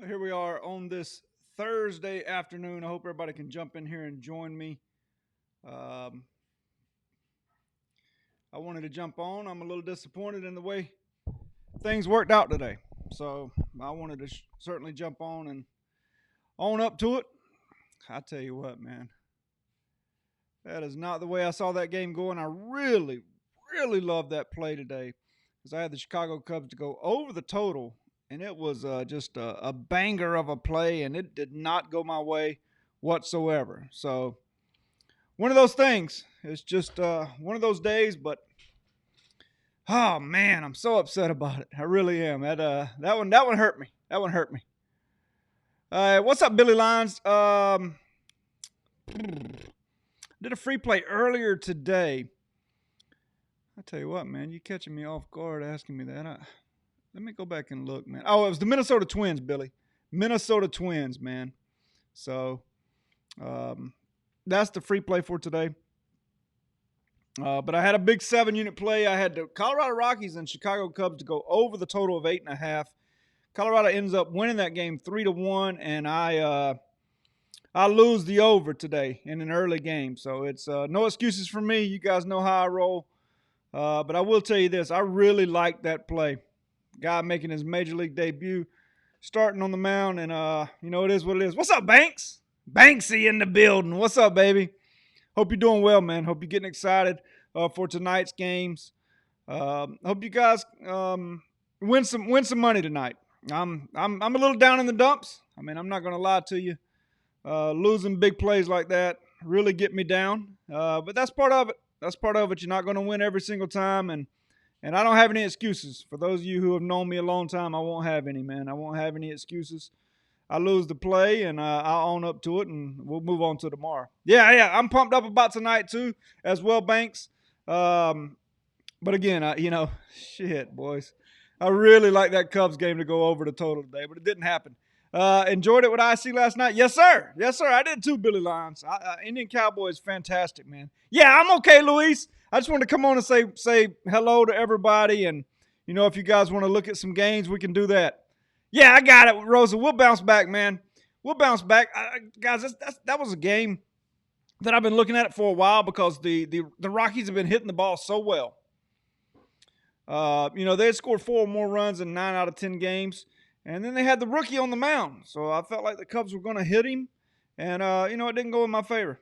Here we are on this Thursday afternoon. I hope everybody can jump in here and join me. Um, I wanted to jump on. I'm a little disappointed in the way things worked out today. So I wanted to certainly jump on and own up to it. I tell you what, man, that is not the way I saw that game going. I really loved that play today because I had the Chicago Cubs to go over the total, and it was just a banger of a play, and it did not go my way whatsoever. So one of those things. It's just one of those days, but oh man, I'm so upset about it. I really am. That one hurt me. That one hurt me. What's up, Billy Lines? Did a free play earlier today. I tell you what, man, you catching me off guard asking me that. Let me go back and look, man. Oh, it was the Minnesota Twins, Billy. Minnesota Twins, man. So that's the free play for today. But I had a big 7-unit play. I had the Colorado Rockies and Chicago Cubs to go over the total of 8.5. Colorado ends up winning that game 3-1, and I lose the over today in an early game. So it's no excuses for me. You guys know how I roll. But I will tell you this: I really like that play. Guy making his major league debut, starting on the mound, and it is what it is. What's up, Banks? Banksy in the building. What's up, baby? Hope you're doing well, man. Hope you're getting excited for tonight's games. Hope you guys win some money tonight. I'm a little down in the dumps. I mean, I'm not going to lie to you. Losing big plays like that really get me down. But that's part of it. That's part of it. You're not going to win every single time, and I don't have any excuses. For those of you who have known me a long time, I won't have any, man. I won't have any excuses. I lose the play, and I'll own up to it, and we'll move on to tomorrow. Yeah, I'm pumped up about tonight too, as well, Banks. But again, shit, boys. I really like that Cubs game to go over the total today, but it didn't happen. Enjoyed it with IC last night? Yes, sir. Yes, sir. I did too, Billy Lyons. Indian Cowboy is fantastic, man. Yeah, I'm okay, Luis. I just wanted to come on and say hello to everybody, and if you guys want to look at some games, we can do that. Yeah, I got it, Rosa. We'll bounce back, man. We'll bounce back, guys. That was a game that I've been looking at it for a while because the Rockies have been hitting the ball so well. They had scored 4 more runs in 9 out of 10 games, and then they had the rookie on the mound. So I felt like the Cubs were going to hit him, and it didn't go in my favor.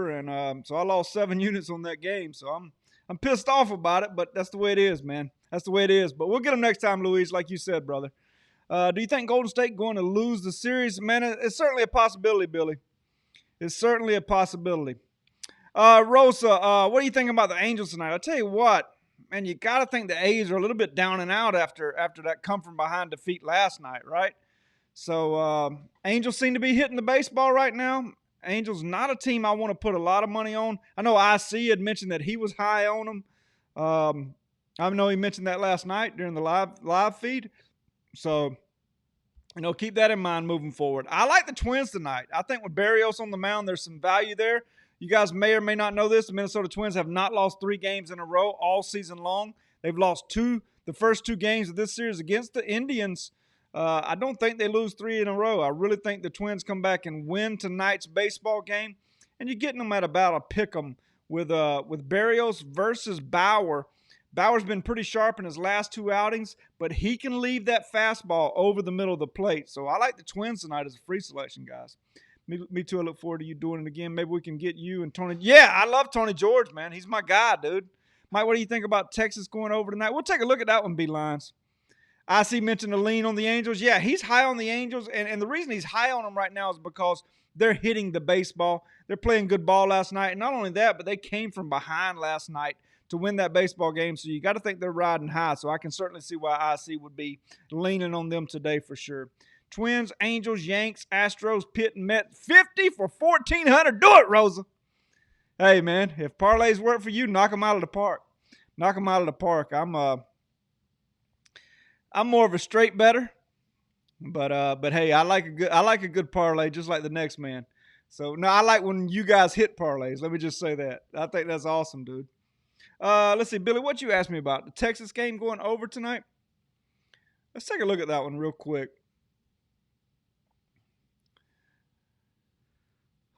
And so I lost 7 units on that game. So I'm pissed off about it, but that's the way it is, man. That's the way it is. But we'll get them next time, Luis, like you said, brother. Do you think Golden State going to lose the series? Man, it's certainly a possibility, Billy. It's certainly a possibility. Rosa, what do you think about the Angels tonight? I tell you what, man, you got to think the A's are a little bit down and out after that come from behind defeat last night, right? So Angels seem to be hitting the baseball right now. Angels not a team I want to put a lot of money on. I know IC had mentioned that he was high on them. I know he mentioned that last night during the live feed. So, keep that in mind moving forward. I like the Twins tonight. I think with Barrios on the mound, there's some value there. You guys may or may not know this. The Minnesota Twins have not lost 3 games in a row all season long. They've lost the first 2 games of this series against the Indians. I don't think they lose 3 in a row. I really think the Twins come back and win tonight's baseball game. And you're getting them at about a pick 'em with Barrios versus Bauer. Bauer's been pretty sharp in his last 2 outings, but he can leave that fastball over the middle of the plate. So I like the Twins tonight as a free selection, guys. Me too. I look forward to you doing it again. Maybe we can get you and Tony. Yeah, I love Tony George, man. He's my guy, dude. Mike, what do you think about Texas going over tonight? We'll take a look at that one, B-Lines. I see mentioned the lean on the Angels. Yeah, he's high on the Angels, and the reason he's high on them right now is because they're hitting the baseball. They're playing good ball last night, and not only that, but they came from behind last night to win that baseball game, so you got to think they're riding high, so I can certainly see why IC would be leaning on them today for sure. Twins, Angels, Yanks, Astros, Pitt, and Met, 50 for 1,400. Do it, Rosa. Hey, man, if parlays work for you, knock them out of the park. Knock them out of the park. I'm more of a straight better, but hey, I like a good parlay, just like the next man. So no, I like when you guys hit parlays. Let me just say that. I think that's awesome, dude. Let's see, Billy, what you asked me about the Texas game going over tonight? Let's take a look at that one real quick.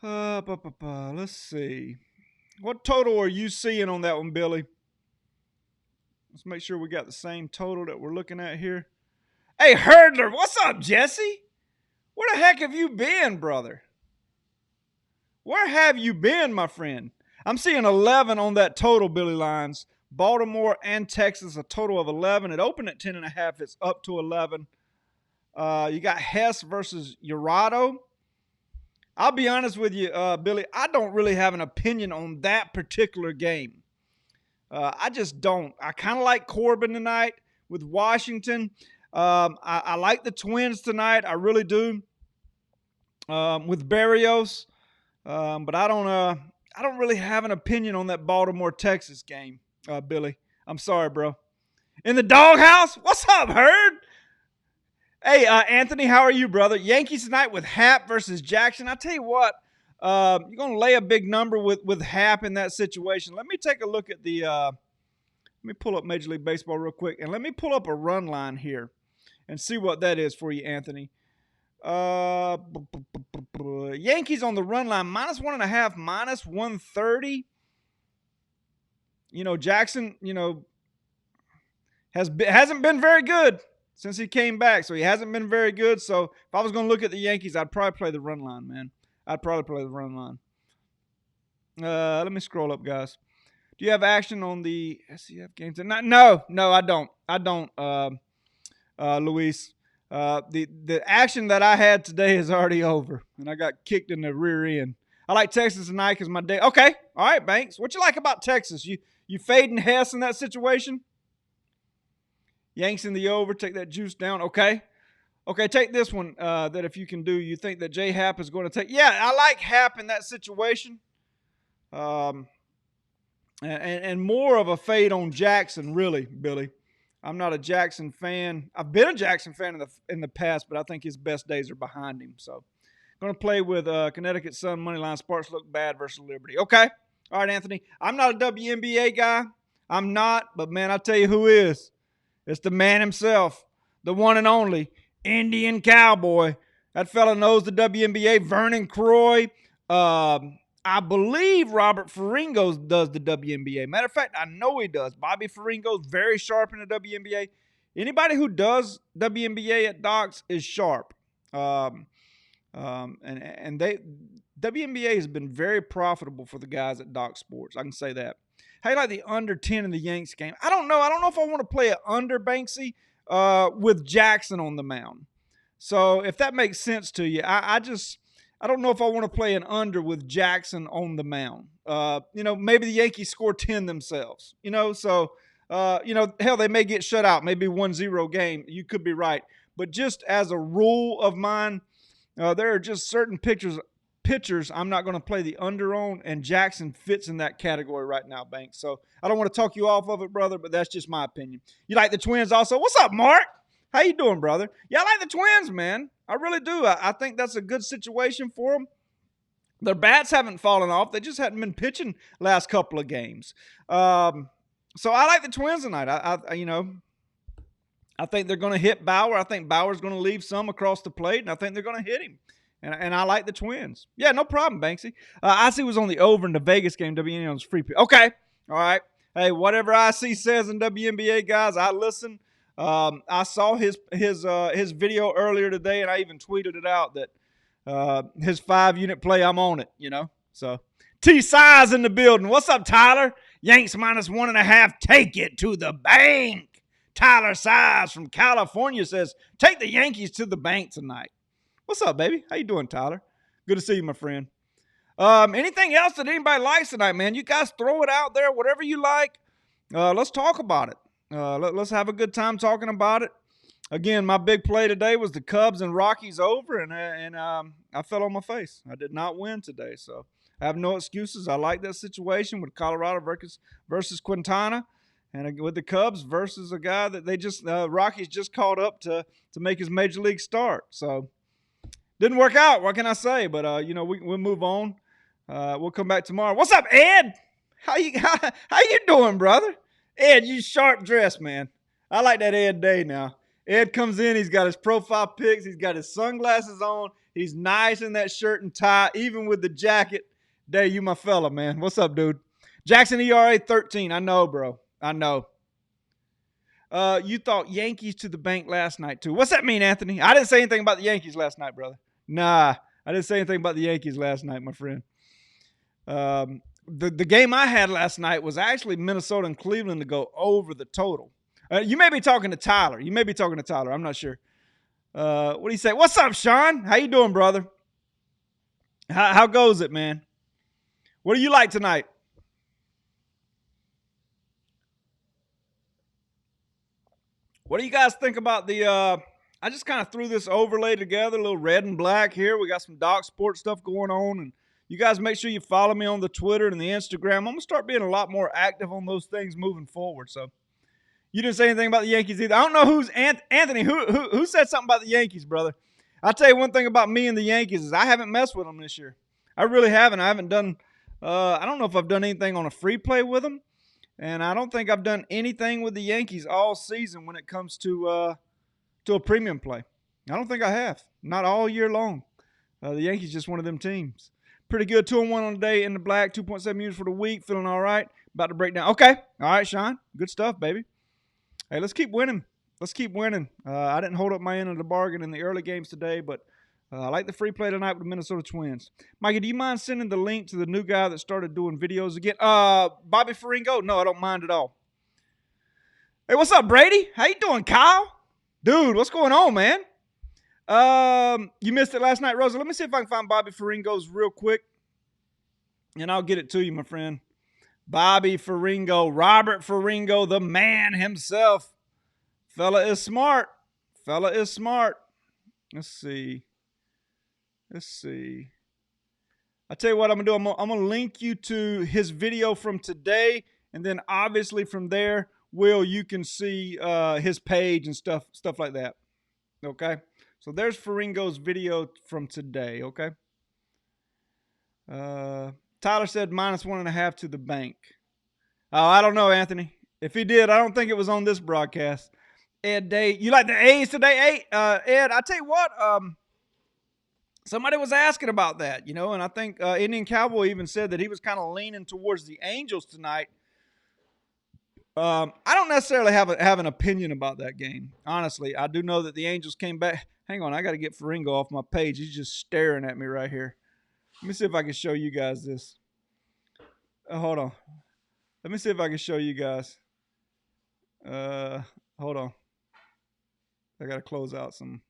Let's see. What total are you seeing on that one, Billy? Let's make sure we got the same total that we're looking at here. Hey, Hurdler, what's up, Jesse? Where the heck have you been, brother? Where have you been, my friend? I'm seeing 11 on that total, Billy Lines. Baltimore and Texas, a total of 11. It opened at 10.5. It's up to 11. You got Hess versus Urado. I'll be honest with you, Billy. I don't really have an opinion on that particular game. I just don't. I kind of like Corbin tonight with Washington. I like the Twins tonight. I really do. With Barrios, but I don't really have an opinion on that Baltimore Texas game, Billy. I'm sorry, bro. In the doghouse, what's up, Herd? Hey, Anthony, how are you, brother? Yankees tonight with Happ versus Jackson. I tell you what, you're gonna lay a big number with Happ in that situation. Let me take a look at the. Let me pull up Major League Baseball real quick, and let me pull up a run line here, and see what that is for you, Anthony. Yankees on the run line -1.5, -130. Jackson, hasn't been very good since he came back, so he hasn't been very good. So if I was going to look at the Yankees, I'd probably play the run line, man. I'd probably play the run line. Let me scroll up, guys. Do you have action on the SCF game tonight? No, I don't. Luis. The action that I had today is already over, and I got kicked in the rear end. I like Texas tonight because my day. Okay, all right, Banks. What you like about Texas? You fading Hess in that situation? Yanks in the over. Take that juice down. Okay, take this one. That if you can do, you think that J Happ is going to take? Yeah, I like Happ in that situation. And more of a fade on Jackson, really, Billy. I'm not a Jackson fan. I've been a Jackson fan in the past, but I think his best days are behind him. So, going to play with Connecticut Sun money line. Sparks look bad versus Liberty. Okay, all right, Anthony. I'm not a WNBA guy. I'm not, but man, I tell you who is. It's the man himself, the one and only Indian Cowboy. That fella knows the WNBA. Vernon Croy. I believe Robert Ferringo does the WNBA. Matter of fact, I know he does. Bobby Ferringo's very sharp in the WNBA. Anybody who does WNBA at Docs is sharp. And WNBA has been very profitable for the guys at Doc Sports. I can say that. How you like the under 10 in the Yanks game? I don't know. I don't know if I want to play an under, Banksy, with Jackson on the mound. So if that makes sense to you, I don't know if I want to play an under with Jackson on the mound. Maybe the Yankees score 10 themselves. Hell, they may get shut out. Maybe 1-0 game. You could be right. But just as a rule of mine, there are just certain pitchers I'm not going to play the under on, and Jackson fits in that category right now, Banks. So I don't want to talk you off of it, brother, but that's just my opinion. You like the Twins also? What's up, Mark? How you doing, brother? Yeah, I like the Twins, man. I really do. I think that's a good situation for them. Their bats haven't fallen off. They just hadn't been pitching last couple of games. So I like the Twins tonight. I think they're going to hit Bauer. I think Bauer's going to leave some across the plate, and I think they're going to hit him. And I like the Twins. Yeah, no problem, Banksy. IC was on the over in the Vegas game. WNBA was free. Okay, all right. Hey, whatever IC says in WNBA, guys, I listen. I saw his video earlier today, and I even tweeted it out that his 5-unit play, I'm on it, So T-Size in the building. What's up, Tyler? Yanks -1.5. Take it to the bank. Tyler Size from California says, take the Yankees to the bank tonight. What's up, baby? How you doing, Tyler? Good to see you, my friend. Anything else that anybody likes tonight, man? You guys throw it out there, whatever you like. Let's talk about it. Let's have a good time talking about it. Again, my big play today was the Cubs and Rockies over, and I fell on my face. I did not win today, so I have no excuses. I like that situation with Colorado versus Quintana, and with the Cubs versus a guy that Rockies just called up to make his major league start. So didn't work out. What can I say? But we'll move on. We'll come back tomorrow. What's up, Ed? How you doing, brother? Ed, you sharp dressed, man. I like that Ed Day now. Ed comes in, he's got his profile pics, he's got his sunglasses on, He's nice in that shirt and tie, even with the jacket. Dave, you my fella, man. What's up, dude? Jackson ERA 13. I know, bro. I know. You thought Yankees to the bank last night, too. What's that mean, Anthony? I didn't say anything about the Yankees last night, brother. Nah, I didn't say anything about the Yankees last night, my friend. The game I had last night was actually Minnesota and Cleveland to go over the total. You may be talking to Tyler. I'm not sure. What do you say? What's up, Sean? How you doing, brother? How goes it, man? What do you like tonight? What do you guys think about the I just kind of threw this overlay together, a little red and black here. We got some Doc Sports stuff going on, and you guys make sure you follow me on the Twitter and the Instagram. I'm going to start being a lot more active on those things moving forward. So you didn't say anything about the Yankees either. I don't know who's Anthony. Who said something about the Yankees, brother? I'll tell you one thing about me and the Yankees is I haven't messed with them this year. I really haven't. I haven't done I don't know if I've done anything on a free play with them, and I don't think I've done anything with the Yankees all season when it comes to a premium play. I don't think I have. Not all year long. The Yankees just one of them teams. Pretty good. 2-1 on the day in the black. 2.7 units for the week. Feeling all right. About to break down. Okay. All right, Sean. Good stuff, baby. Hey, let's keep winning. I didn't hold up my end of the bargain in the early games today, but I like the free play tonight with the Minnesota Twins. Mikey, do you mind sending the link to the new guy that started doing videos again? Bobby Faringo? No, I don't mind at all. Hey, what's up, Brady? How you doing, Kyle? Dude, what's going on, man? You missed it last night, Rosa. Let me see if I can find Bobby Faringo's real quick, and I'll get it to you, my friend. Bobby Faringo, Robert Faringo, the man himself. Fella is smart. Let's see. I tell you what I'm going to do. I'm going to link you to his video from today, and then obviously from there, Will, you can see his page and stuff like that. Okay? So there's Faringo's video from today, okay? Tyler said -1.5 to the bank. Oh, I don't know, Anthony. If he did, I don't think it was on this broadcast. Ed Day, you like the A's today? Ed, I tell you what, somebody was asking about that, and I think Indian Cowboy even said that he was kind of leaning towards the Angels tonight. I don't necessarily have an opinion about that game. Honestly, I do know that the Angels came back. Hang on, I got to get Faringo off my page. He's just staring at me right here. Let me see if I can show you guys this. Hold on. Let me see if I can show you guys. Hold on. I got to close out some.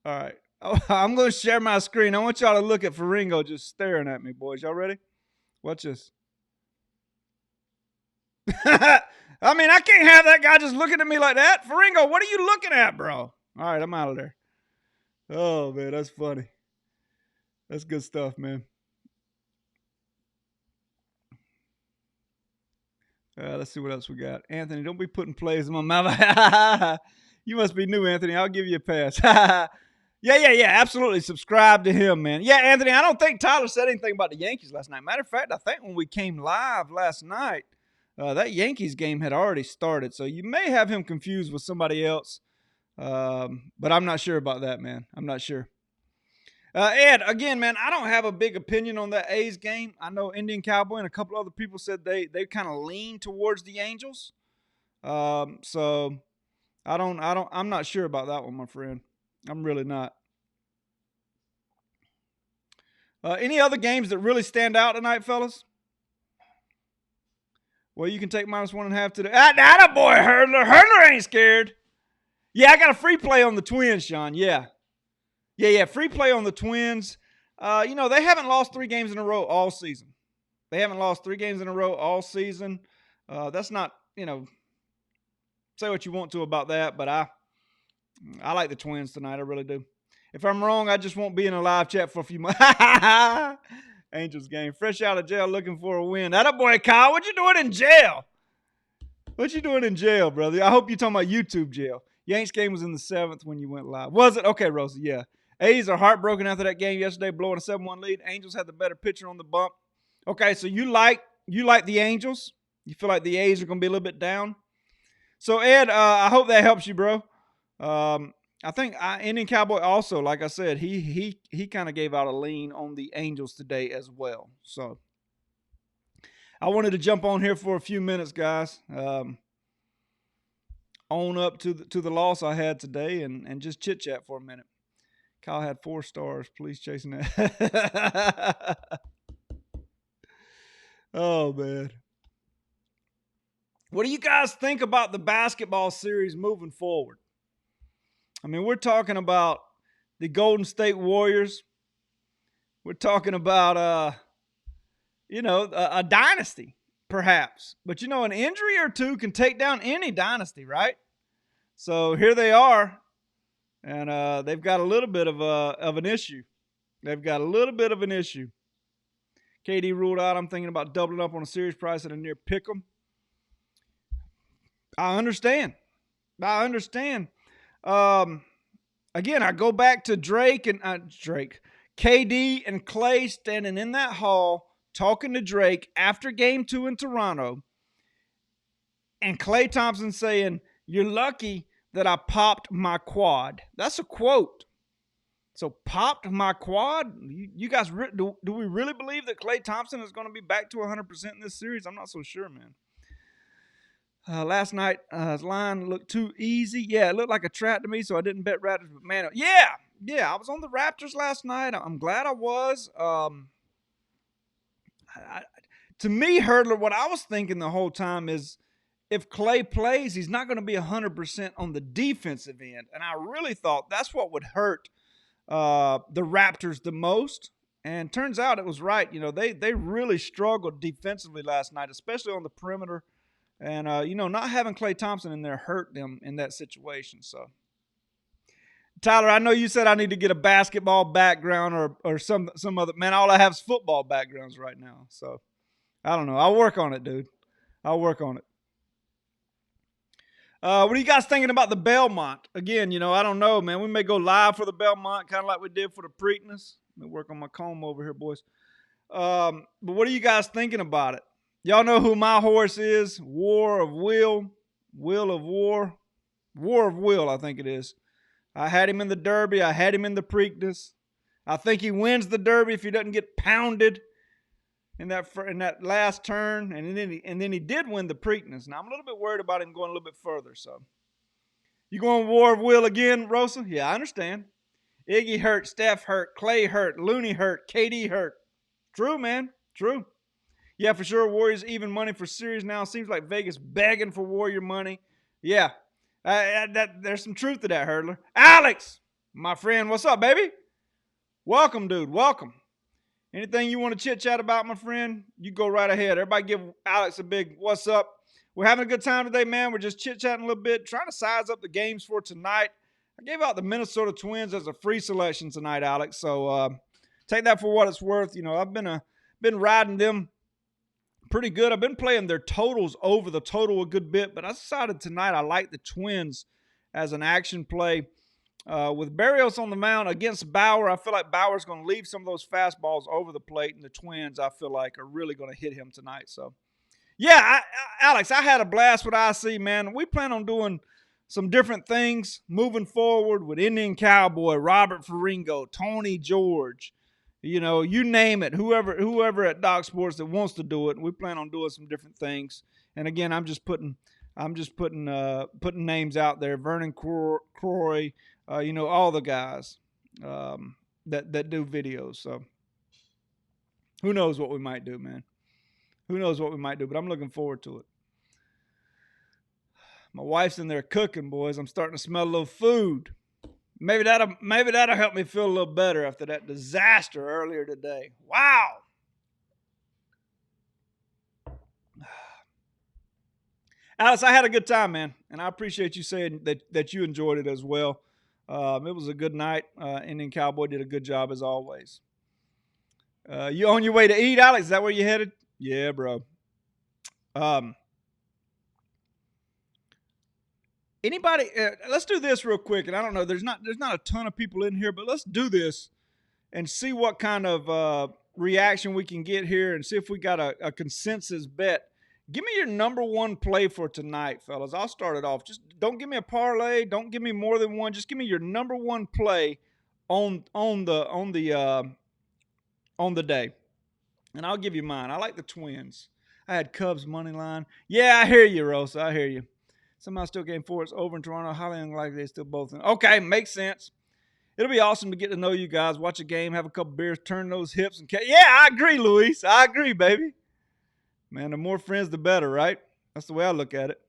All right. I'm going to share my screen. I want y'all to look at Faringo just staring at me, boys. Y'all ready? Watch this. I mean, I can't have that guy just looking at me like that. Faringo, what are you looking at, bro? All right, I'm out of there. Oh, man, that's funny. That's good stuff, man. Let's see what else we got. Anthony, don't be putting plays in my mouth. You must be new, Anthony. I'll give you a pass. Yeah, absolutely. Subscribe to him, man. Yeah, Anthony, I don't think Tyler said anything about the Yankees last night. Matter of fact, I think when we came live last night, that Yankees game had already started. So you may have him confused with somebody else. But I'm not sure about that, man. I'm not sure. Ed, again, man, I don't have a big opinion on that A's game. I know Indian Cowboy and a couple other people said they kind of lean towards the Angels. So I'm not sure about that one, my friend. I'm really not. Any other games that really stand out tonight, fellas? Well, you can take -1.5 to the. That boy, Hurdler. Hurdler ain't scared. Yeah, I got a free play on the Twins, Sean. Yeah. Free play on the Twins. They haven't lost 3 games in a row all season. That's not, say what you want to about that, but I like the Twins tonight. I really do. If I'm wrong, I just won't be in a live chat for a few months. Angels game. Fresh out of jail looking for a win. That boy, Kyle. What you doing in jail? Brother? I hope you're talking about YouTube jail. Yanks game was in the 7th when you went live. Was it? Okay, Rosa, yeah. A's are heartbroken after that game yesterday, blowing a 7-1 lead. Angels had the better pitcher on the bump. Okay, so you like the Angels? You feel like the A's are going to be a little bit down? So, Ed, I hope that helps you, bro. I think Indian Cowboy also, like I said, he kind of gave out a lean on the Angels today as well. So I wanted to jump on here for a few minutes, guys. Own up to the loss I had today and just chit chat for a minute. Kyle had 4 stars. Please chasing that. Oh man. What do you guys think about the basketball series moving forward? I mean, we're talking about the Golden State Warriors. We're talking about a dynasty, perhaps. But an injury or two can take down any dynasty, right? So here they are, and they've got a little bit of an issue. They've got a little bit of an issue. KD ruled out. I'm thinking about doubling up on a series price at a near pick 'em. I understand. Again, I go back to KD and Clay standing in that hall talking to Drake after game 2 in Toronto, and Klay Thompson saying, "You're lucky that I popped my quad." That's a quote. So popped my quad? You guys, do we really believe that Klay Thompson is going to be back to 100% in this series? I'm not so sure, man. Last night, his line looked too easy. Yeah, it looked like a trap to me, so I didn't bet Raptors. But man, yeah, I was on the Raptors last night. I'm glad I was. To me, Hurdler, what I was thinking the whole time is if Klay plays, he's not going to be 100% on the defensive end. And I really thought that's what would hurt the Raptors the most. And turns out it was right. They really struggled defensively last night, especially on the perimeter. And, not having Klay Thompson in there hurt them in that situation. So, Tyler, I know you said I need to get a basketball background or some other. Man, all I have is football backgrounds right now. So, I don't know. I'll work on it, dude. I'll work on it. What are you guys thinking about the Belmont? Again, I don't know, man. We may go live for the Belmont, kind of like we did for the Preakness. Let me work on my comb over here, boys. But what are you guys thinking about it? Y'all know who my horse is? War of Will of War. War of Will, I think it is. I had him in the Derby. I had him in the Preakness. I think he wins the Derby if he doesn't get pounded in that last turn. And then he did win the Preakness. Now, I'm a little bit worried about him going a little bit further. So, you going War of Will again, Rosa? Yeah, I understand. Iggy hurt. Steph hurt. Clay hurt. Looney hurt. KD hurt. True, man. True. Yeah, for sure. Warriors even money for series now. Seems like Vegas begging for Warrior money. Yeah, there's some truth to that, Hurdler. Alex, my friend, what's up, baby? Welcome, dude. Welcome. Anything you want to chit-chat about, my friend, you go right ahead. Everybody give Alex a big what's up. We're having a good time today, man. We're just chit-chatting a little bit, trying to size up the games for tonight. I gave out the Minnesota Twins as a free selection tonight, Alex. So take that for what it's worth. I've been riding them pretty good. I've been playing their totals over the total a good bit, but I decided tonight I like the Twins as an action play. With Barrios on the mound against Bauer, I feel like Bauer's going to leave some of those fastballs over the plate, and the Twins, I feel like, are really going to hit him tonight. So, yeah, Alex, I had a blast with IC, man. We plan on doing some different things moving forward with Indian Cowboy, Robert Faringo, Tony George. You name it, whoever at Doc Sports that wants to do it. We plan on doing some different things. And again, I'm just putting names out there. Vernon Croy, all the guys that do videos. So who knows what we might do, man? Who knows what we might do? But I'm looking forward to it. My wife's in there cooking, boys. I'm starting to smell a little food. Maybe that'll help me feel a little better after that disaster earlier today. Wow. Alice, I had a good time, man, and I appreciate you saying that you enjoyed it as well. It was a good night. Indian Cowboy did a good job as always. You on your way to eat, Alex? Is that where you headed? Yeah, bro. Anybody? Let's do this real quick. And I don't know. There's not a ton of people in here, but let's do this and see what kind of reaction we can get here, and see if we got a consensus bet. Give me your number one play for tonight, fellas. I'll start it off. Just don't give me a parlay. Don't give me more than one. Just give me your number one play on the day, and I'll give you mine. I like the Twins. I had Cubs money line. Yeah, I hear you, Rosa. I hear you. Somehow still game four. It's over in Toronto. Highly unlikely they still both in. Okay, makes sense. It'll be awesome to get to know you guys, watch a game, have a couple beers, turn those hips, and yeah, I agree, Luis. I agree, baby. Man, the more friends, the better, right? That's the way I look at it.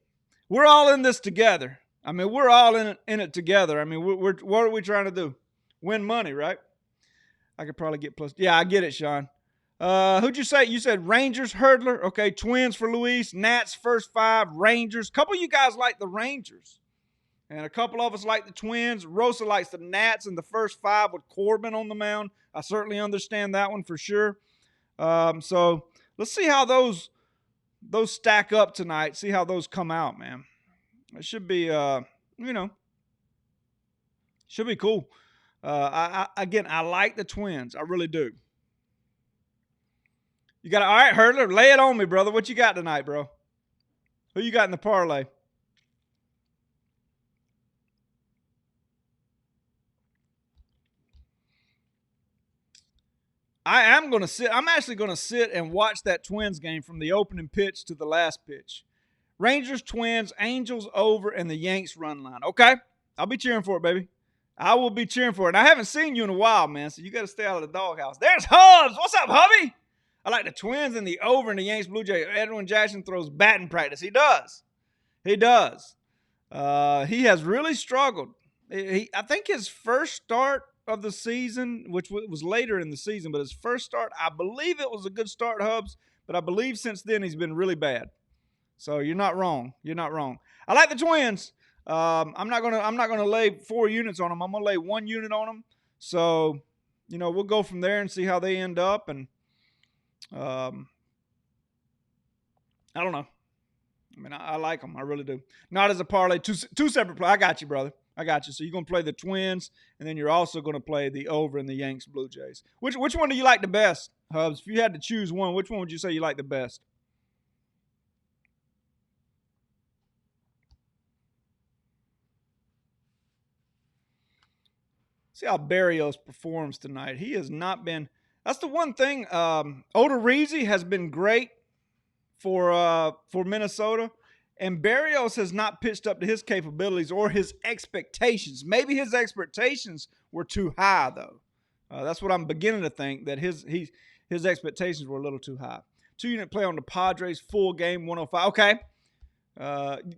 We're all in this together. I mean, we're all in it together. I mean, what are we trying to do? Win money, right? I could probably get plus. Yeah, I get it, Sean. Who'd you say? You said Rangers, Hurdler. Okay, Twins for Luis. Nats first five. Rangers. A couple of you guys like the Rangers. And a couple of us like the Twins. Rosa likes the Nats in the first five with Corbin on the mound. I certainly understand that one for sure. So let's see how those stack up tonight. See how those come out, man. It should be, should be cool. I like the Twins. I really do. You got all right, Hurdler. Lay it on me, brother. What you got tonight, bro? Who you got in the parlay? I'm actually going to sit and watch that Twins game from the opening pitch to the last pitch. Rangers, Twins, Angels over, and the Yanks run line. Okay? I'll be cheering for it, baby. I will be cheering for it. And I haven't seen you in a while, man, so you got to stay out of the doghouse. There's Hubs. What's up, hubby? I like the Twins and the over in the Yanks Blue Jays. Edwin Jackson throws batting practice. He does. He does. He has really struggled. I think his first start of the season, which was later in the season, but his first start, I believe it was a good start, Hubs, but I believe since then he's been really bad. So you're not wrong. You're not wrong. I like the Twins. I'm not gonna lay 4 units on them. I'm gonna lay 1 unit on them. So, we'll go from there and see how they end up. And I don't know. I mean, I like them. I really do. Not as a parlay, two separate play. I got you, brother. I got you. So you're going to play the Twins, and then you're also going to play the over in the Yanks Blue Jays. Which one do you like the best, Hubs? If you had to choose one, which one would you say you like the best? See how Barrios performs tonight. He has not been. That's the one thing. Odorizzi has been great for Minnesota. And Barrios has not pitched up to his capabilities or his expectations. Maybe his expectations were too high, though. That's what I'm beginning to think, that his expectations were a little too high. 2-unit play on the Padres, full game, 105. Okay.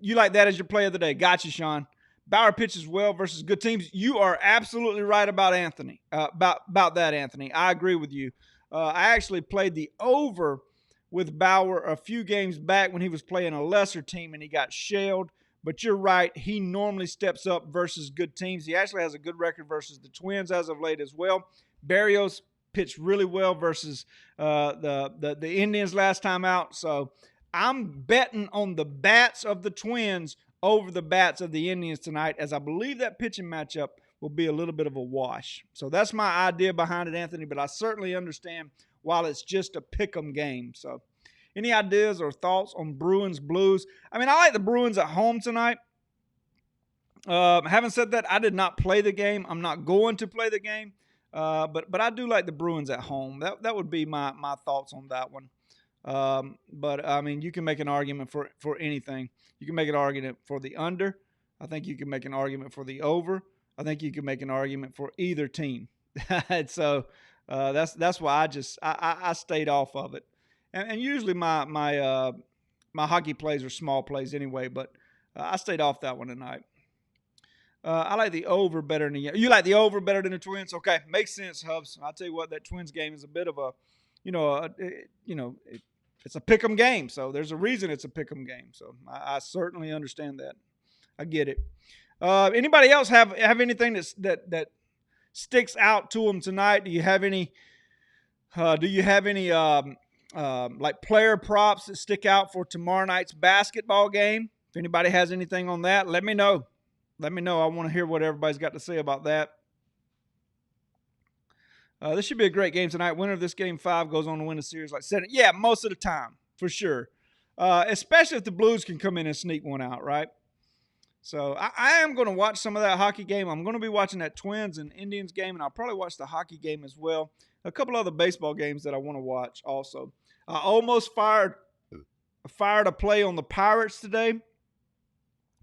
You like that as your play of the day. Gotcha, Sean. Bauer pitches well versus good teams. You are absolutely right about Anthony. About that, Anthony. I agree with you. I actually played the over with Bauer a few games back when he was playing a lesser team and he got shelled. But you're right. He normally steps up versus good teams. He actually has a good record versus the Twins as of late as well. Barrios pitched really well versus the Indians last time out. So I'm betting on the bats of the Twins over the bats of the Indians tonight, as I believe that pitching matchup will be a little bit of a wash. So that's my idea behind it, Anthony, but I certainly understand while it's just a pick'em game. So any ideas or thoughts on Bruins Blues? I mean, I like the Bruins at home tonight. Having said that, I did not play the game. I'm not going to play the game, but I do like the Bruins at home. That would be my thoughts on that one. But I mean, you can make an argument for anything. You can make an argument for the under. I think you can make an argument for the over. I think you can make an argument for either team. So that's why I stayed off of it. And usually my hockey plays are small plays anyway, but I stayed off that one tonight. I like the over better than you like the over better than the Twins. Okay, makes sense, Hubs. I'll tell you what, that Twins game is a bit of a, it's a pick'em game. So there's a reason it's a pick'em game. So I certainly understand that. I get it. Anybody else have anything that sticks out to them tonight? Do you have any? Like player props that stick out for tomorrow night's basketball game? If anybody has anything on that, let me know. Let me know. I want to hear what everybody's got to say about that. This should be a great game tonight. Winner of this game 5 goes on to win the series like 7. Yeah, most of the time, for sure. especially if the Blues can come in and sneak one out, right? So I am going to watch some of that hockey game. I'm going to be watching that Twins and Indians game, and I'll probably watch the hockey game as well. A couple other baseball games that I want to watch also. I almost fired a play on the Pirates today.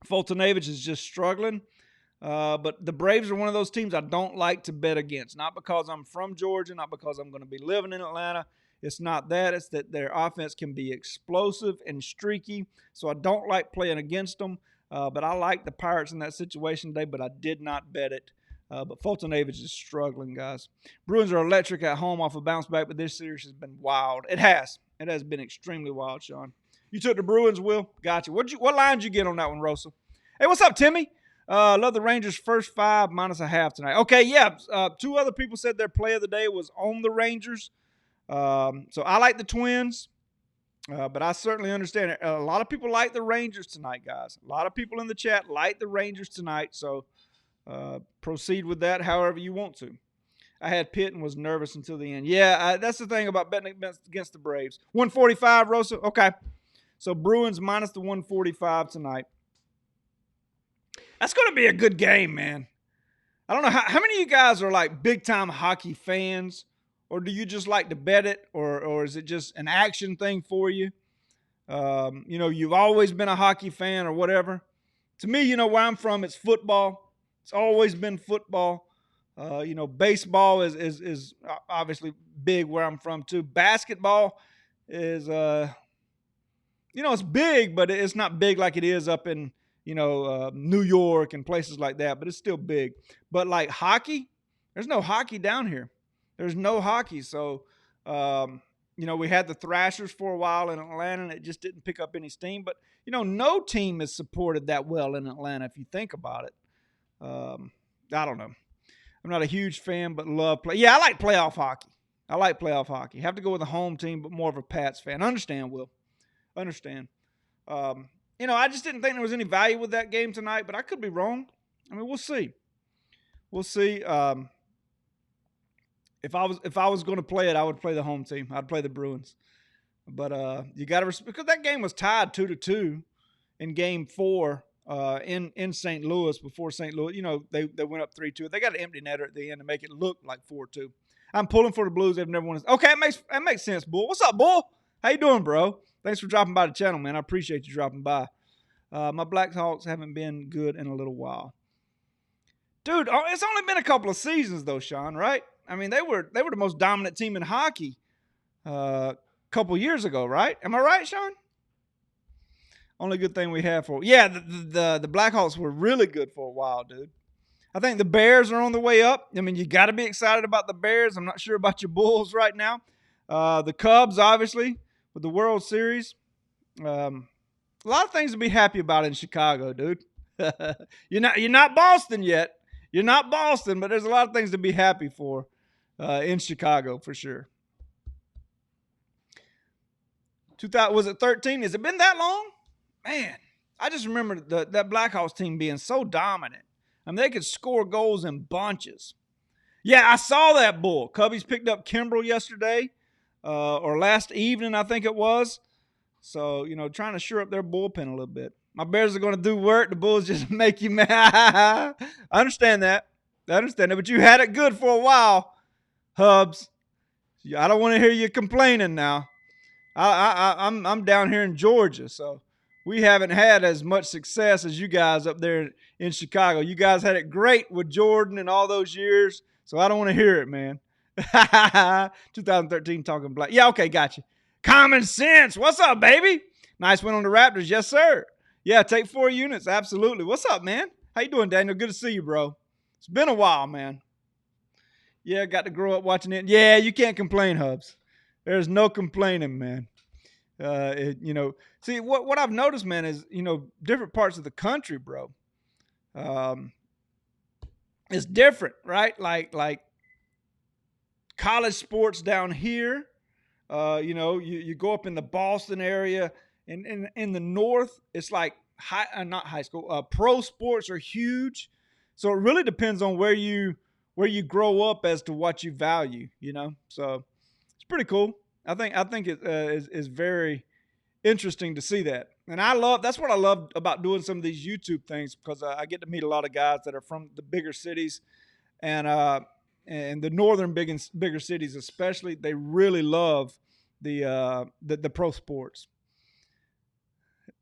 Fultonavich is just struggling. But the Braves are one of those teams I don't like to bet against. Not because I'm from Georgia, not because I'm going to be living in Atlanta. It's not that. It's that their offense can be explosive and streaky. So I don't like playing against them. But I like the Pirates in that situation today, but I did not bet it. But Fultonavich is struggling, guys. Bruins are electric at home off a bounce back, but this series has been wild. It has. It has been extremely wild, Sean. You took the Bruins, Will? Gotcha. What line did you get on that one, Rosa? Hey, what's up, Timmy? Love the Rangers' first 5 minus a half tonight. Okay, yeah. 2 other people said their play of the day was on the Rangers. So I like the Twins. But I certainly understand it. A lot of people like the Rangers tonight, guys. A lot of people in the chat like the Rangers tonight. So proceed with that however you want to. I had Pitt and was nervous until the end. Yeah, that's the thing about betting against the Braves. 145, Rosa? Okay. So Bruins minus the 145 tonight. That's going to be a good game, man. I don't know how many of you guys are like big-time hockey fans, or do you just like to bet it, or is it just an action thing for you? You've always been a hockey fan or whatever. To me, where I'm from, it's football. It's always been football. Baseball is obviously big where I'm from too. Basketball is, it's big, but it's not big like it is up in, New York and places like that, but it's still big. But like hockey, there's no hockey down here. There's no hockey. So, we had the Thrashers for a while in Atlanta, and it just didn't pick up any steam. But, no team is supported that well in Atlanta if you think about it. I don't know. I'm not a huge fan, but love play. Yeah, I like playoff hockey. Have to go with the home team, but more of a Pats fan. Understand, Will. Understand. I just didn't think there was any value with that game tonight, but I could be wrong. I mean, we'll see. We'll see. If I was going to play it, I would play the home team. I'd play the Bruins. But you got to because that game was tied 2-2 in Game 4 in St. Louis before St. Louis. They went up 3-2. They got an empty netter at the end to make it look like 4-2. I'm pulling for the Blues. They've never won. Okay, that makes sense, Bull. What's up, Bull? How you doing, bro? Thanks for dropping by the channel, man. I appreciate you dropping by. My Blackhawks haven't been good in a little while. Dude, it's only been a couple of seasons, though, Sean, right? I mean, they were the most dominant team in hockey a couple years ago, right? Am I right, Sean? Only good thing we have for yeah, the Blackhawks were really good for a while, dude. I think the Bears are on the way up. I mean, you got to be excited about the Bears. I'm not sure about your Bulls right now. The Cubs, obviously, with the World Series. A lot of things to be happy about in Chicago, dude. You're not Boston yet. You're not Boston, but there's a lot of things to be happy for in Chicago for sure. 2000 was it 13? Has it been that long? Man, I just remember that Blackhawks team being so dominant. I mean, they could score goals in bunches. Yeah, I saw that, Bull. Cubbies picked up Kimbrel yesterday, or last evening, I think it was. So, trying to shore up their bullpen a little bit. My Bears are going to do work. The Bulls just make you mad. I understand that. But you had it good for a while, Hubs. I don't want to hear you complaining now. I'm down here in Georgia, so we haven't had as much success as you guys up there in Chicago. You guys had it great with Jordan and all those years, so I don't want to hear it, man. 2013 talking black. Yeah, okay, got you. Common sense. What's up, baby? Nice win on the Raptors. Yes, sir. Yeah, take 4 units. Absolutely. What's up, man? How you doing, Daniel? Good to see you, bro. It's been a while, man. Yeah, got to grow up watching it. Yeah, you can't complain, Hubs. There's no complaining, man. See, what I've noticed, man, is, different parts of the country, bro. It's different, right? Like college sports down here. You go up in the Boston area, and in the north, it's like not high school. Pro sports are huge, so it really depends on where you grow up as to what you value. So it's pretty cool. I think it is very interesting to see that. And that's what I love about doing some of these YouTube things, because I get to meet a lot of guys that are from the bigger cities, and the northern bigger cities especially. They really love the pro sports.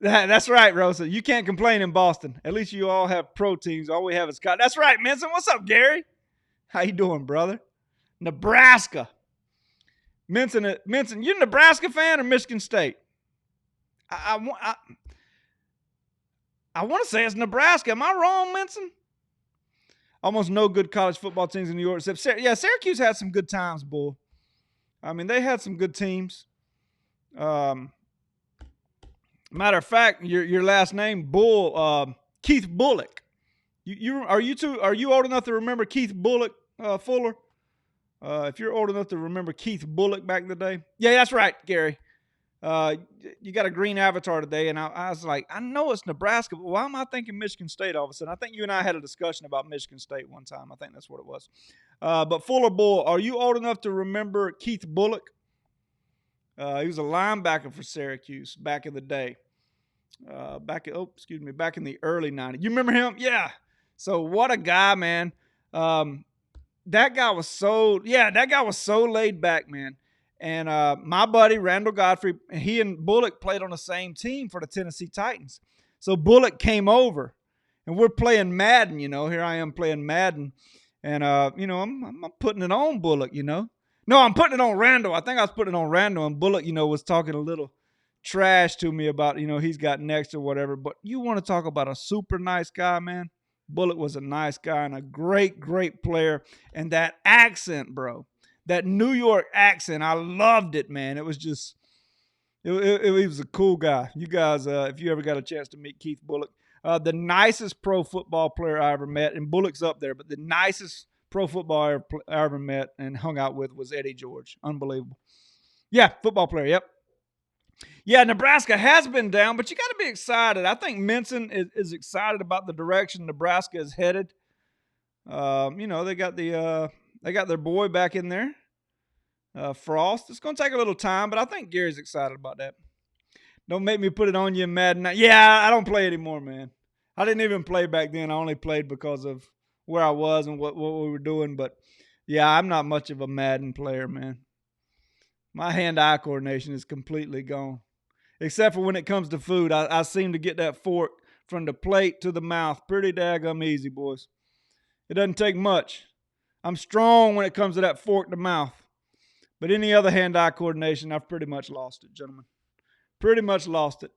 That's right, Rosa. You can't complain in Boston. At least you all have pro teams. All we have is Scott. That's right, Minson. What's up, Gary? How you doing, brother? Nebraska. Minson, you a Nebraska fan or Michigan State? I, I want to say it's Nebraska. Am I wrong, Minson? Almost no good college football teams in New York except Syracuse had some good times, bull. I mean, they had some good teams. Matter of fact, your last name, Bull, Keith Bullock. Are you old enough to remember Keith Bullock, Fuller? If you're old enough to remember Keith Bullock back in the day. Yeah, that's right, Gary. You got a green avatar today, and I was like, I know it's Nebraska, but why am I thinking Michigan State all of a sudden? I think you and I had a discussion about Michigan State one time. I think that's what it was. But Fuller Bull, are you old enough to remember Keith Bullock? He was a linebacker for Syracuse back in the day. Back in the early 90s. You remember him? Yeah. So what a guy, man. That guy was so laid back, man. And my buddy, Randall Godfrey, he and Bullock played on the same team for the Tennessee Titans. So Bullock came over, and we're playing Madden, Here I am playing Madden. And, I'm putting it on Bullock, No, I'm putting it on Randall. I think I was putting it on Randall, and Bullock, was talking a little trash to me about, he's got next or whatever. But you want to talk about a super nice guy, man? Bullock was a nice guy and a great, great player. And that accent, bro. That New York accent, I loved it, man. It was just, he was a cool guy. You guys, if you ever got a chance to meet Keith Bullock, the nicest pro football player I ever met, and Bullock's up there, but the nicest pro football I ever met and hung out with was Eddie George. Unbelievable. Yeah, football player, yep. Yeah, Nebraska has been down, but you got to be excited. I think Minson is excited about the direction Nebraska is headed. They got their boy back in there, Frost. It's going to take a little time, but I think Gary's excited about that. Don't make me put it on you in Madden. Yeah, I don't play anymore, man. I didn't even play back then. I only played because of where I was and what we were doing. But, yeah, I'm not much of a Madden player, man. My hand-eye coordination is completely gone. Except for when it comes to food. I seem to get that fork from the plate to the mouth pretty daggum easy, boys. It doesn't take much. I'm strong when it comes to that fork to mouth. But any other hand-eye coordination, I've pretty much lost it, gentlemen. Pretty much lost it.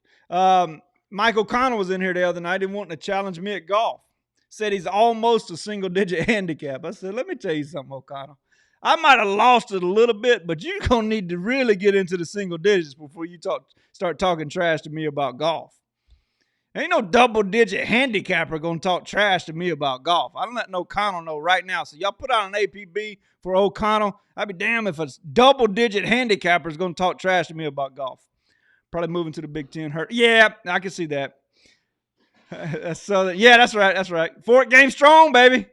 Mike O'Connell was in here the other night and wanting to challenge me at golf. Said he's almost a single-digit handicap. I said, let me tell you something, O'Connell. I might have lost it a little bit, but you're going to need to really get into the single digits before you start talking trash to me about golf. Ain't no double-digit handicapper going to talk trash to me about golf. I'm letting O'Connell know right now. So y'all put out an APB for O'Connell. I'd be damned if a double-digit handicapper is going to talk trash to me about golf. Probably moving to the Big Ten. Hurt. Yeah, I can see that. Yeah, that's right. That's right. Fork game strong, baby.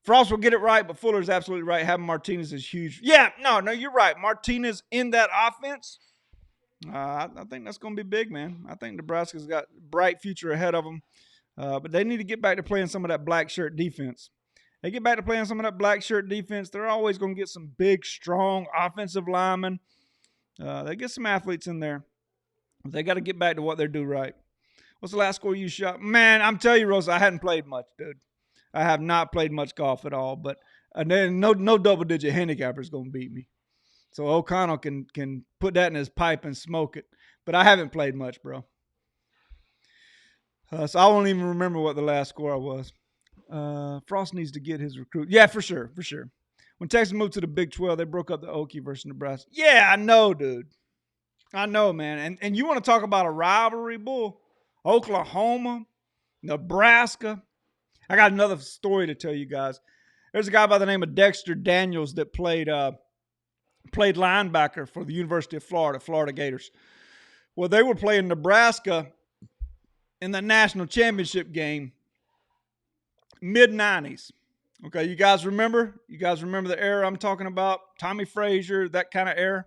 Frost will get it right, but Fuller's absolutely right. Having Martinez is huge. Yeah, no, you're right. Martinez in that offense, I think that's going to be big, man. I think Nebraska's got a bright future ahead of them, but they need to get back to playing some of that black shirt defense. They get back to playing some of that black shirt defense, they're always going to get some big, strong offensive linemen. They get some athletes in there. But they got to get back to what they do right. What's the last score you shot? Man, I'm telling you, Rosa, I hadn't played much, dude. I have not played much golf at all, but no double-digit handicapper is going to beat me. So O'Connell can put that in his pipe and smoke it. But I haven't played much, bro. So I won't even remember what the last score was. Frost needs to get his recruit. Yeah, for sure. When Texas moved to the Big 12, they broke up the Okie versus Nebraska. Yeah, I know, dude. I know, man. And you want to talk about a rivalry, bull? Oklahoma, Nebraska. I got another story to tell you guys. There's a guy by the name of Dexter Daniels that played linebacker for the University of Florida, Florida Gators. Well, they were playing Nebraska in the national championship game, mid-90s. Okay, you guys remember? You guys remember the era I'm talking about? Tommy Frazier, that kind of era?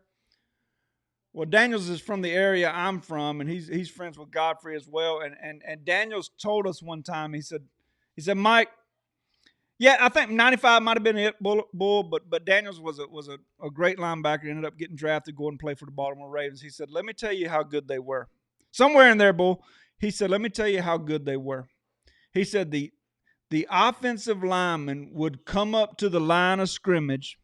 Well, Daniels is from the area I'm from, and he's friends with Godfrey as well. And Daniels told us one time. He said, Mike, yeah, I think 95 might have been it, Bull, but Daniels was a great linebacker. Ended up getting drafted, going to play for the Baltimore Ravens. He said, let me tell you how good they were. Somewhere in there, Bull. He said, let me tell you how good they were. He said the offensive lineman would come up to the line of scrimmage,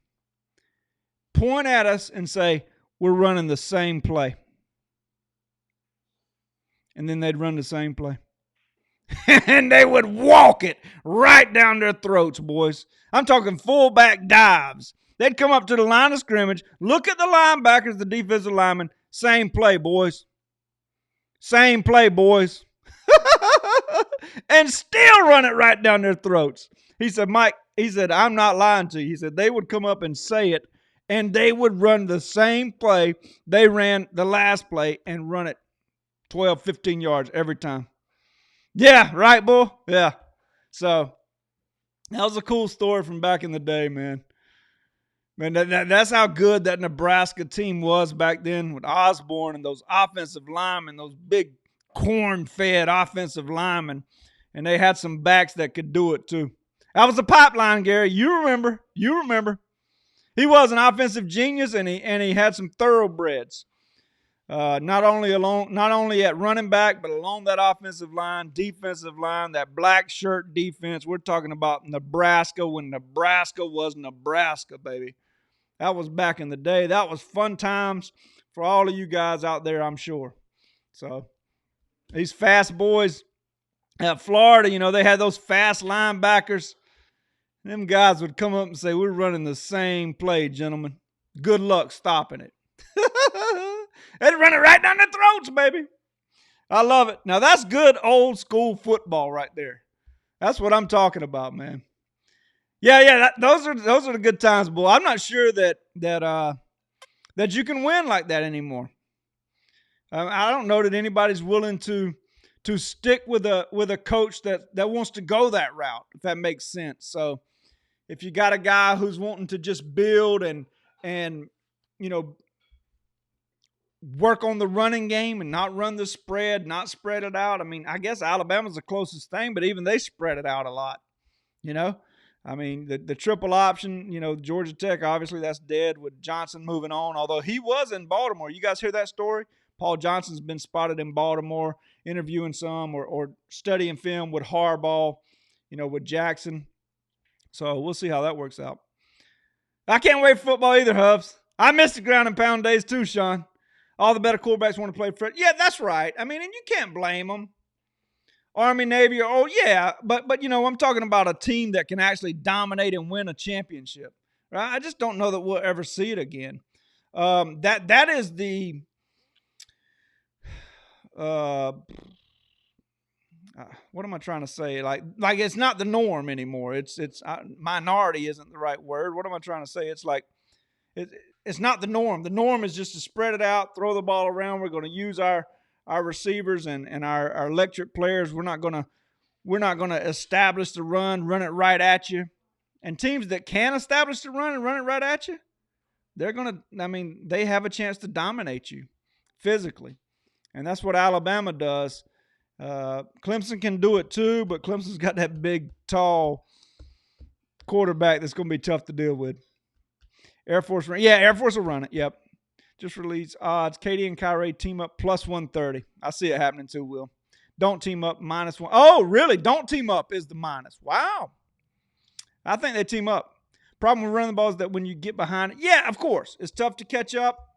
point at us, and say, we're running the same play. And then they'd run the same play. And they would walk it right down their throats, boys. I'm talking fullback dives. They'd come up to the line of scrimmage, look at the linebackers, the defensive linemen, same play, boys. Same play, boys. And still run it right down their throats. He said, Mike, I'm not lying to you. He said, they would come up and say it, and they would run the same play they ran the last play and run it 12, 15 yards every time. Yeah, right, Bull? Yeah. So that was a cool story from back in the day, man. Man, that's how good that Nebraska team was back then with Osborne and those offensive linemen, those big corn-fed offensive linemen. And they had some backs that could do it too. That was a pipeline, Gary. You remember. He was an offensive genius, and he had some thoroughbreds. Not only at running back, but along that offensive line, defensive line, that black shirt defense. We're talking about Nebraska when Nebraska was Nebraska, baby. That was back in the day. That was fun times for all of you guys out there, I'm sure. So these fast boys at Florida, they had those fast linebackers. Them guys would come up and say, we're running the same play, gentlemen. Good luck stopping it. They'd run it right down their throats, baby. I love it. Now, that's good old school football right there. That's what I'm talking about, man. Yeah, those are the good times, boy. I'm not sure that you can win like that anymore. I don't know that anybody's willing to stick with a coach that wants to go that route, if that makes sense. So if you got a guy who's wanting to just build and work on the running game and not run the spread, not spread it out. I mean, I guess Alabama's the closest thing, but even they spread it out a lot. I mean, the triple option, Georgia Tech, obviously that's dead with Johnson moving on, although he was in Baltimore. You guys hear that story? Paul Johnson's been spotted in Baltimore interviewing some or studying film with Harbaugh, with Jackson. So we'll see how that works out. I can't wait for football either, Hubs. I miss the ground and pound days too, Sean. All the better quarterbacks want to play for it. Yeah, that's right. I mean, and you can't blame them. Army, Navy, but I'm talking about a team that can actually dominate and win a championship. Right? I just don't know that we'll ever see it again. That is the what am I trying to say? Like it's not the norm anymore. It's minority isn't the right word. What am I trying to say? It's like it's not the norm. The norm is just to spread it out, throw the ball around. We're going to use our receivers and our electric players. We're not going to establish the run it right at you. And teams that can establish the run and run it right at you, they have a chance to dominate you physically. And that's what Alabama does. Clemson can do it too, but Clemson's got that big, tall quarterback that's going to be tough to deal with. Air Force will run it. Yep. Just release odds. Katie and Kyrie team up plus 130. I see it happening too, Will. Don't team up -1. Oh, really? Don't team up is the minus. Wow. I think they team up. Problem with running the ball is that when you get behind it, yeah, of course, it's tough to catch up.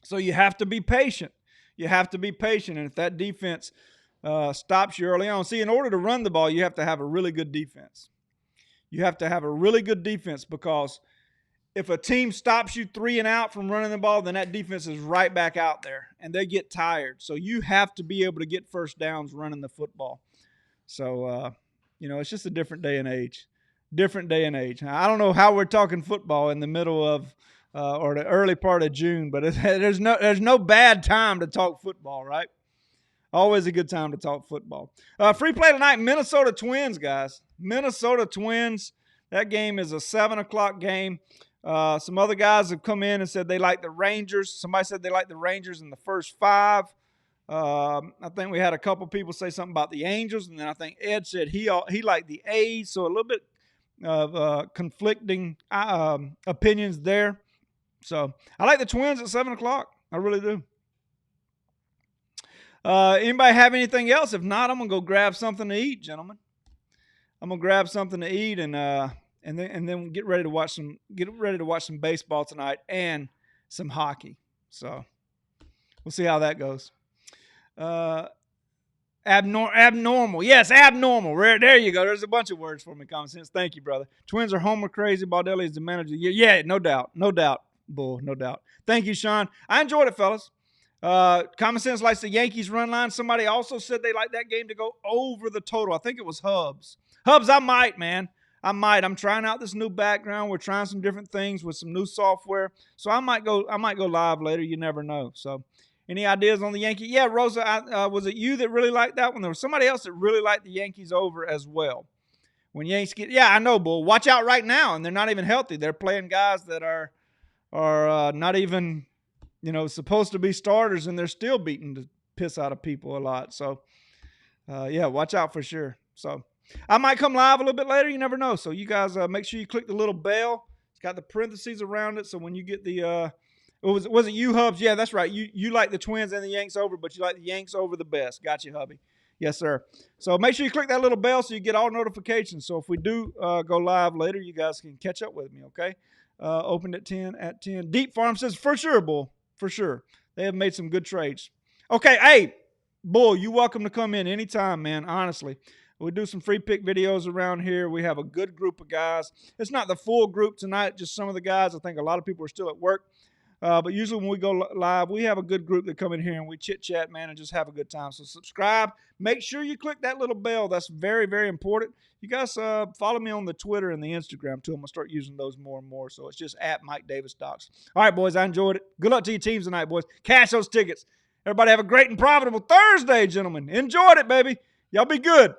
So you have to be patient. And if that defense stops you early on. See, in order to run the ball, you have to have a really good defense. Because if a team stops you 3 and out from running the ball, then that defense is right back out there, and they get tired. So you have to be able to get first downs running the football. So, it's just a different day and age. I don't know how we're talking football in the middle of or the early part of June, but there's no bad time to talk football, right? Always a good time to talk football. Free play tonight, Minnesota Twins, guys. Minnesota Twins. That game is a 7 o'clock game. Some other guys have come in and said they like the Rangers. Somebody said they like the Rangers in the first 5. I think we had a couple people say something about the Angels, and then I think Ed said he liked the A's. So a little bit of conflicting opinions there. So I like the Twins at 7 o'clock. I really do. Anybody have anything else? If not, I'm gonna go grab something to eat, gentlemen. I'm gonna grab something to eat and then get ready to watch some baseball tonight and some hockey. So we'll see how that goes. Abnormal. Yes, abnormal. There you go. There's a bunch of words for me, Common Sense. Thank you, brother. Twins are homer crazy. Baldelli is the manager. Yeah, no doubt. No doubt. Bull, no doubt. Thank you, Sean. I enjoyed it, fellas. Common Sense likes the Yankees run line. Somebody also said they like that game to go over the total. I think it was Hubs. Hubs, I might, man. I might. I'm trying out this new background. We're trying some different things with some new software. So I might go live later. You never know. So any ideas on the Yankees? Yeah, Rosa, was it you that really liked that one? There was somebody else that really liked the Yankees over as well. When Yankees get, yeah, I know, Bull. Watch out right now, and they're not even healthy. They're playing guys that are not even, supposed to be starters, and they're still beating the piss out of people a lot. So, yeah, watch out for sure. So I might come live a little bit later. You never know. So you guys make sure you click the little bell. It's got the parentheses around it. So when you get the was it you, Hubs? Yeah, that's right. You like the Twins and the Yanks over, but you like the Yanks over the best. Got you, hubby. Yes, sir. So make sure you click that little bell so you get all notifications. So if we do go live later, you guys can catch up with me, okay? Opened at 10. Deep Farm says, for sure, Bull. For sure. They have made some good trades. Okay, hey, Bull, you're welcome to come in anytime, man, honestly. We do some free pick videos around here. We have a good group of guys. It's not the full group tonight, just some of the guys. I think a lot of people are still at work. But usually when we go live, we have a good group that come in here and we chit-chat, man, and just have a good time. So subscribe. Make sure you click that little bell. That's very, very important. You guys follow me on the Twitter and the Instagram, too. I'm going to start using those more and more. So it's just at Mike Davis Docs. All right, boys, I enjoyed it. Good luck to your teams tonight, boys. Cash those tickets. Everybody have a great and profitable Thursday, gentlemen. Enjoyed it, baby. Y'all be good.